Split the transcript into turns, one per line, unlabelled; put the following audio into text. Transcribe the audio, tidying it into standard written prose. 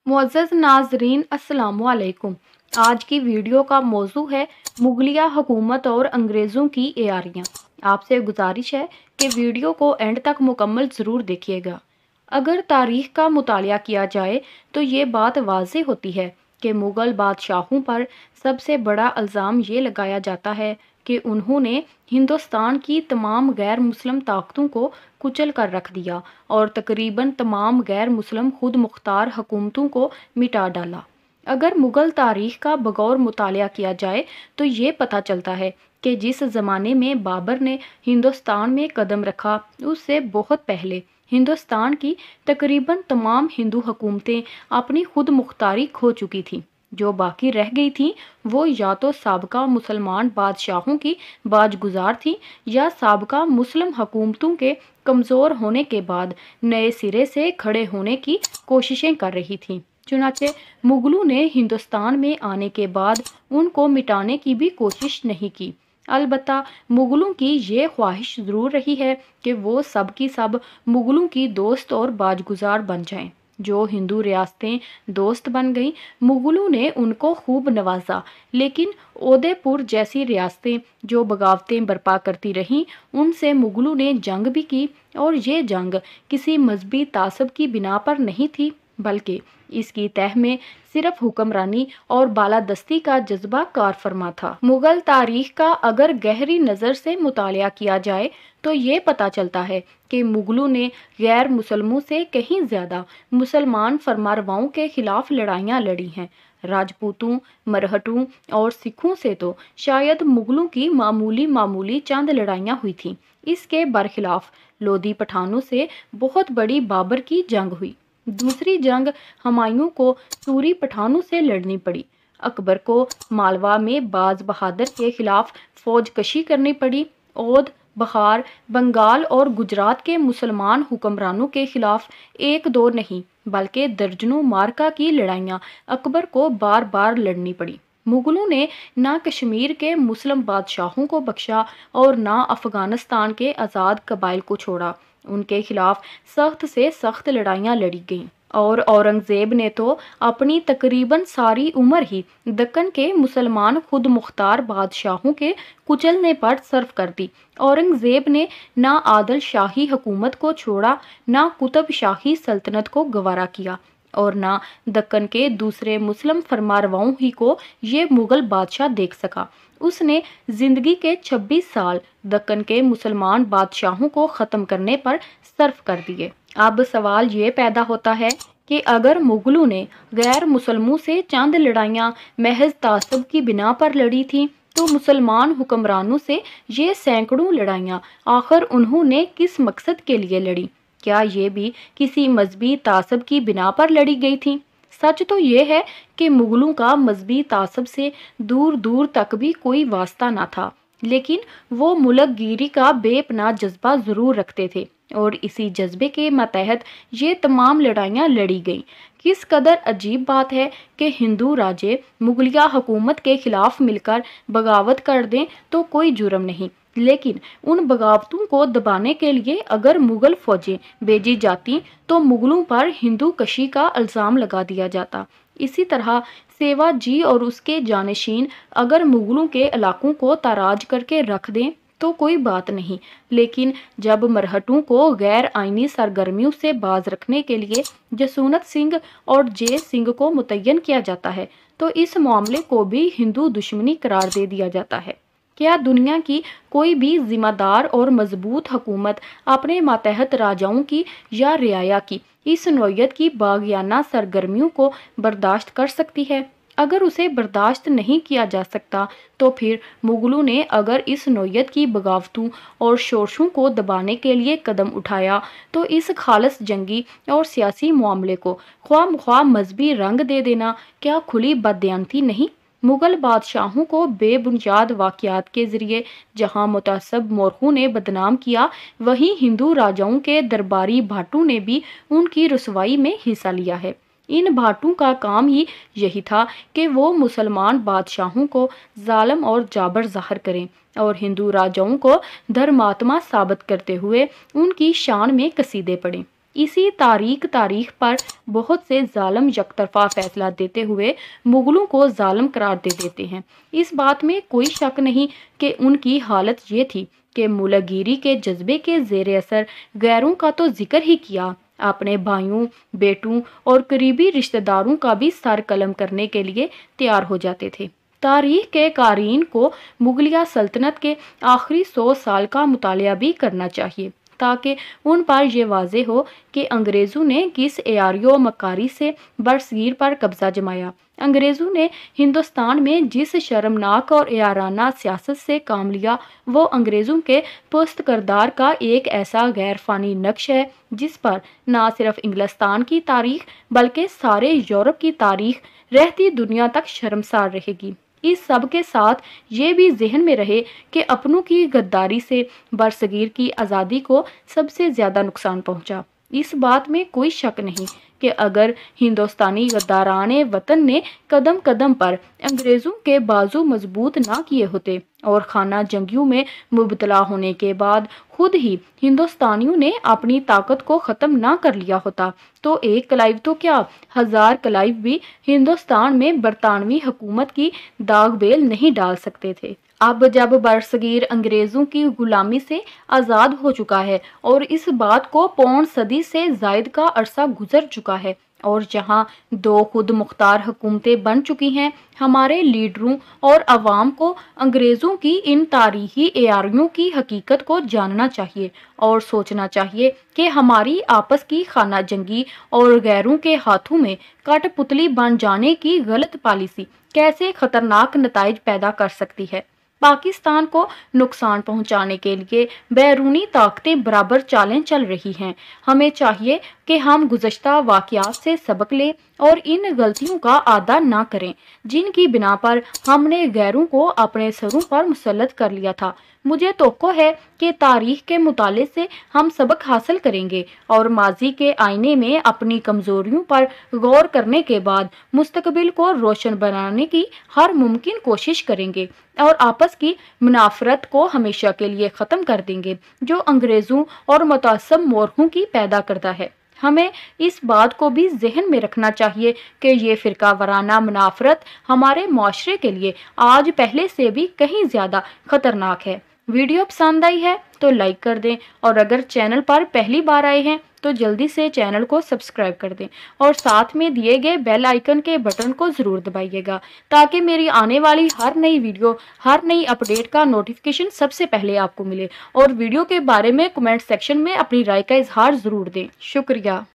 मुअज़्ज़ज़ नाज़रीन अस्सलाम वालेकुम। आज की वीडियो का मौजू है मुगलिया हुकूमत और अंग्रेज़ों की एआरियाँ। आपसे गुजारिश है कि वीडियो को एंड तक मुकम्मल ज़रूर देखिएगा। अगर तारीख़ का मुतालिया किया जाए तो ये बात वाज़ेह होती है कि मुग़ल बादशाहों पर सबसे बड़ा इल्ज़ाम ये लगाया जाता है कि उन्होंने हिंदुस्तान की तमाम गैर मुस्लिम ताकतों को कुचल कर रख दिया और तकरीबन तमाम गैर मुस्लिम खुद मुख्तार हुकूमतों को मिटा डाला। अगर मुग़ल तारीख़ का बगौर मुतालिया किया जाए तो ये पता चलता है कि जिस ज़माने में बाबर ने हिंदुस्तान में कदम रखा उससे बहुत पहले हिंदुस्तान की तकरीबन तमाम हिंदू हुकूमतें अपनी खुद मुख्तारी खो चुकी थीं। जो बाकी रह गई थीं वो या तो साबका मुसलमान बादशाहों की बाजगुजार थीं या साबका मुस्लिम हुकूमतों के कमज़ोर होने के बाद नए सिरे से खड़े होने की कोशिशें कर रही थीं। चुनाचे मुगलों ने हिंदुस्तान में आने के बाद उनको मिटाने की भी कोशिश नहीं की। अलबत्ता मुगलों की ये ख्वाहिश ज़रूर रही है कि वो सब की सब मुगलों की दोस्त और बाजगुजार बन जाएं। जो हिंदू रियासतें दोस्त बन गईं, मुगलों ने उनको खूब नवाजा, लेकिन उदयपुर जैसी रियासतें जो बगावतें बर्पा करती रहीं, उनसे मुगलों ने जंग भी की और ये जंग किसी मजहबी तासब की बिना पर नहीं थी, बल्कि इसकी तह में सिर्फ हुक्मरानी और बालादस्ती का जज्बा कार फरमा था। मुगल तारीख का अगर गहरी नज़र से मुतालिया किया जाए तो ये पता चलता है कि मुगलों ने गैर मुसलमों से कहीं ज़्यादा मुसलमान फरमारवाओं के खिलाफ लड़ाइयाँ लड़ी हैं। राजपूतों, मरहटों और सिखों से तो शायद मुगलों की मामूली चंद लड़ाइयाँ हुई थीं। इसके बरखिलाफ लोधी पठानों से बहुत बड़ी बाबर की जंग हुई। दूसरी जंग हुमायूं को सूरी पठानों से लड़नी पड़ी। अकबर को मालवा में बाज बहादुर के खिलाफ फौज कशी करनी पड़ी। औध, बहार, बंगाल और गुजरात के मुसलमान हुक्मरानों के खिलाफ एक दो नहीं बल्कि दर्जनों मार्का की लड़ाइयाँ अकबर को बार बार लड़नी पड़ी। मुगलों ने ना कश्मीर के मुस्लिम बादशाहों को बख्शा और ना अफगानिस्तान के आज़ाद कबाइल को छोड़ा। उनके खिलाफ सख्त से सख्त लड़ाइयाँ लड़ी गईं और औरंगज़ेब ने तो अपनी तकरीबन सारी उम्र ही दक्कन के मुसलमान खुद मुख्तार बादशाहों के कुचलने पर सर्फ कर दी। औरंगज़ेब ने ना आदिल शाही हुकूमत को छोड़ा, ना कुतुब शाही सल्तनत को गवारा किया और ना दक्कन के दूसरे मुस्लिम फरमारवाओं ही को ये मुग़ल बादशाह देख सका। उसने ज़िंदगी के 26 साल दक्कन के मुसलमान बादशाहों को ख़त्म करने पर सर्फ कर दिए। अब सवाल ये पैदा होता है कि अगर मुगलों ने गैर मुसलमों से चंद लड़ाइयाँ महज तासब की बिना पर लड़ी थीं, तो मुसलमान हुक्मरानों से ये सैकड़ों लड़ाइयाँ आखिर उन्होंने किस मकसद के लिए लड़ी? क्या ये भी किसी मजहबी तासब की बिना पर लड़ी गई थीं? सच तो ये है कि मुगलों का मजहबी तासब से दूर दूर तक भी कोई वास्ता ना था, लेकिन वो मुल्कगीरी का बेपनाह जज्बा ज़रूर रखते थे और इसी जज्बे के मतहत ये तमाम लड़ाइयाँ लड़ी गईं। किस कदर अजीब बात है कि हिंदू राजे मुगलिया हुकूमत के खिलाफ मिलकर बगावत कर दें तो कोई जुर्म नहीं, लेकिन उन बगावतों को दबाने के लिए अगर मुग़ल फ़ौजें भेजी जाती तो मुग़लों पर हिंदू कशी का इल्ज़ाम लगा दिया जाता। इसी तरह सेवाजी और उसके जानशीन अगर मुग़लों के इलाकों को ताराज करके रख दें तो कोई बात नहीं, लेकिन जब मरहटों को गैर आइनी सरगर्मियों से बाज रखने के लिए जसूनत सिंह और जय सिंह को मुतय्यन किया जाता है तो इस मामले को भी हिंदू दुश्मनी करार दे दिया जाता है। क्या दुनिया की कोई भी जिम्मेदार और मजबूत हुकूमत अपने मातहत राजाओं की या रियाया की इस नौयत की बागियाना सरगर्मियों को बर्दाश्त कर सकती है? अगर उसे बर्दाश्त नहीं किया जा सकता तो फिर मुगलों ने अगर इस नौयत की बगावतों और शोरशों को दबाने के लिए कदम उठाया तो इस खालस जंगी और सियासी मामले को ख्वाह मजहबी रंग दे देना क्या खुली बददियानती नहीं? मुग़ल बादशाहों को बेबुनियाद वाक़यात के ज़रिए जहाँ मुतअस्सिब मोरखों ने बदनाम किया, वहीं हिंदू राजाओं के दरबारी भाटों ने भी उनकी रुसवाई में हिस्सा लिया है। इन भाटों का काम ही यही था कि वो मुसलमान बादशाहों को जालिम और जाबर ज़ाहिर करें और हिंदू राजाओं को धर्मात्मा साबित करते हुए उनकी शान में कसीदे पढ़ें। اسی تاریخ پر بہت سے ظالم یک طرفہ فیصلہ دیتے ہوئے مغلوں کو ظالم قرار دے دیتے ہیں۔ اس بات میں کوئی شک نہیں کہ ان کی حالت یہ تھی کہ ملک گیری کے جذبے کے زیر اثر غیروں کا تو ذکر ہی کیا، اپنے بھائیوں، بیٹوں اور قریبی رشتہ داروں کا بھی سر قلم کرنے کے لیے تیار ہو جاتے تھے۔ تاریخ کے قارئین کو مغلیہ سلطنت کے آخری 100 سال کا مطالعہ بھی کرنا چاہیے تاکہ ان پر یہ واضح ہو کہ انگریزوں نے کس عیاری و مکاری سے برصغیر پر قبضہ جمایا۔ انگریزوں نے ہندوستان میں جس شرمناک اور عیارانہ سیاست سے کام لیا وہ انگریزوں کے پست کردار کا ایک ایسا غیر فانی نقش ہے جس پر نہ صرف انگلستان کی تاریخ بلکہ سارے یورپ کی تاریخ رہتی دنیا تک شرمسار رہے گی۔ اس سب کے ساتھ یہ بھی ذہن میں رہے کہ اپنوں کی غداری سے برصغیر کی آزادی کو سب سے زیادہ نقصان پہنچا۔ اس بات میں کوئی شک نہیں کہ اگر ہندوستانی غداران وطن نے قدم قدم پر انگریزوں کے بازو مضبوط نہ کیے ہوتے اور خانہ جنگیوں میں مبتلا ہونے کے بعد خود ہی ہندوستانیوں نے اپنی طاقت کو ختم نہ کر لیا ہوتا تو ایک کلائیو تو کیا 1000 کلائیو بھی ہندوستان میں برطانوی حکومت کی داغ بیل نہیں ڈال سکتے تھے۔ اب جب برصغیر انگریزوں کی غلامی سے آزاد ہو چکا ہے اور اس بات کو پون صدی سے زائد کا عرصہ گزر چکا ہے اور جہاں 2 خود مختار حکومتیں بن چکی ہیں، ہمارے لیڈروں اور عوام کو انگریزوں کی ان تاریخی عیاریوں کی حقیقت کو جاننا چاہیے اور سوچنا چاہیے کہ ہماری آپس کی خانہ جنگی اور غیروں کے ہاتھوں میں کٹ پتلی بن جانے کی غلط پالیسی کیسے خطرناک نتائج پیدا کر سکتی ہے۔ پاکستان کو نقصان پہنچانے کے لیے بیرونی طاقتیں برابر چالیں چل رہی ہیں۔ ہمیں چاہیے کہ ہم گزشتہ واقعات سے سبق لیں اور ان غلطیوں کا اعادہ نہ کریں جن کی بنا پر ہم نے غیروں کو اپنے سروں پر مسلط کر لیا تھا۔ مجھے توقع ہے کہ تاریخ کے مطالعے سے ہم سبق حاصل کریں گے اور ماضی کے آئینے میں اپنی کمزوریوں پر غور کرنے کے بعد مستقبل کو روشن بنانے کی ہر ممکن کوشش کریں گے اور آپس کی منافرت کو ہمیشہ کے لیے ختم کر دیں گے جو انگریزوں اور متعصب مورخوں کی پیدا کردہ ہے۔ ہمیں اس بات کو بھی ذہن میں رکھنا چاہیے کہ یہ فرقہ وارانہ منافرت ہمارے معاشرے کے لیے آج پہلے سے بھی کہیں زیادہ خطرناک ہے۔ ویڈیو پسند آئی ہے تو لائک کر دیں اور اگر چینل پر پہلی بار آئے ہیں تو جلدی سے چینل کو سبسکرائب کر دیں اور ساتھ میں دیے گئے بیل آئیکن کے بٹن کو ضرور دبائیے گا تاکہ میری آنے والی ہر نئی ویڈیو، ہر نئی اپڈیٹ کا نوٹیفیکیشن سب سے پہلے آپ کو ملے۔ اور ویڈیو کے بارے میں کمنٹ سیکشن میں اپنی رائے کا اظہار ضرور دیں۔ شکریہ۔